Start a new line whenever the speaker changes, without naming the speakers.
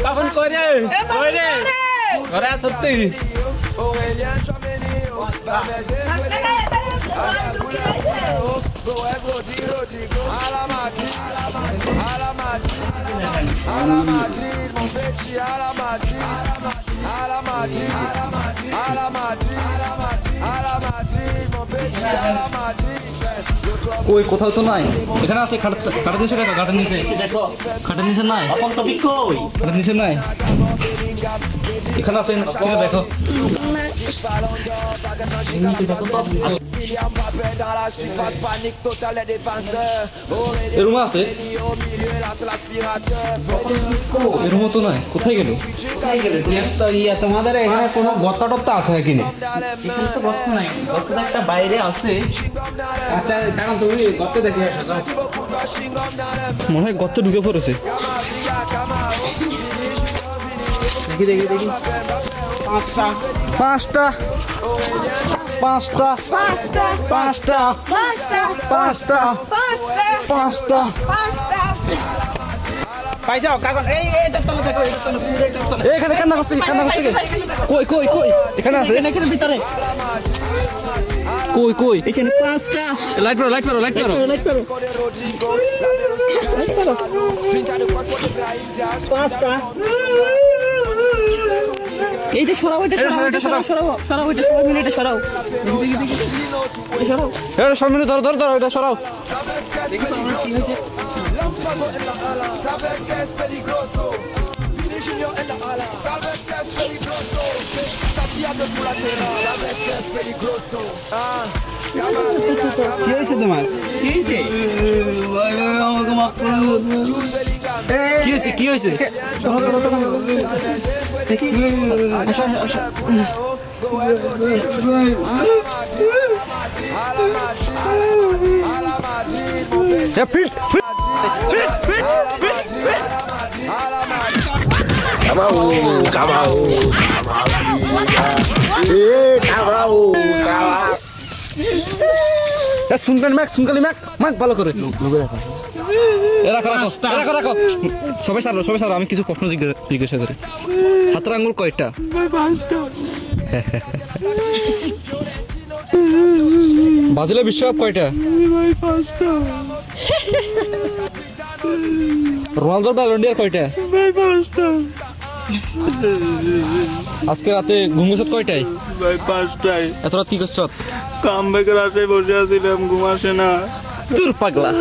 পাবন কই রে ঘরে সত্যি
কই কোথাও তো নাই এখানে আছে খাটের নিচে দেখো খাটের নিচে
দেখো
খাটের নিচে নাই
এখন তো কই
খাটের নিচে নাই এখানে আছে কিনা দেখো এর রুমে আছে এর রুমে তো নাই কোথায় গেল
তোমাদের এখানে কোনো গত্তা টত্তা আছে কিনা?
এখানে তো গর্ত নাই, গর্তটা একটা বাইরে আছে।
আচ্ছা কারণ তুমি গত্ত দেখে আসো যাও।
মনে হয় গর্তে ঢুকে পড়েছে
দেখি দেখি দেখি পাঁচটা
পাঁচটা পাঁচটা
Pasta,
পাঁচটা
pasta,
পাঁচটা
pasta,
পাঁচটা
pasta.
পাইছাও কাগজ এইটার তলে দেখো এইটার তলে এইটার তলে
এখানে কান্না করছে কই কই কই এখানে আছে
এখানে ভিতরে
কই কই
এখানে পাঁচটা
লাইট মারো লাইট মারো লাইট মারো
লাইট করো পাঁচটা এইটা সরাও এটা সরাও এটা সরাও সরাও সরাও এটা সরাও মিনিটে সরাও সরাও
এটা সব মিনিট ধরো ধরো ধরো এটা সরাও
কি হয়েছে তোমার?
কি হয়েছে আমাকে মাফ করে
কি হয়েছে কি হয়েছে
দেখি আসো আসো
ফিট শুনবেন ম্যাক শুনকালি ম্যাক ম্যাক ভালো করে রাখো রাখো রাখো রাখো সবাই সারো আমি কিছু প্রশ্ন জিজ্ঞাসা করি হাতের আঙ্গুল কয়টা ব্রাজিলের বিশ্বকাপ কয়টা রোনালদোর ব্যালন ডি অর কয়টা আজকে রাতে ঘুম গেছত কয়টায়
ভাই 5টায়
এত রাত কি করছ
কাম ব্যাকের আসে বসে আছিলাম ঘুম আসে না
দূর পাগলা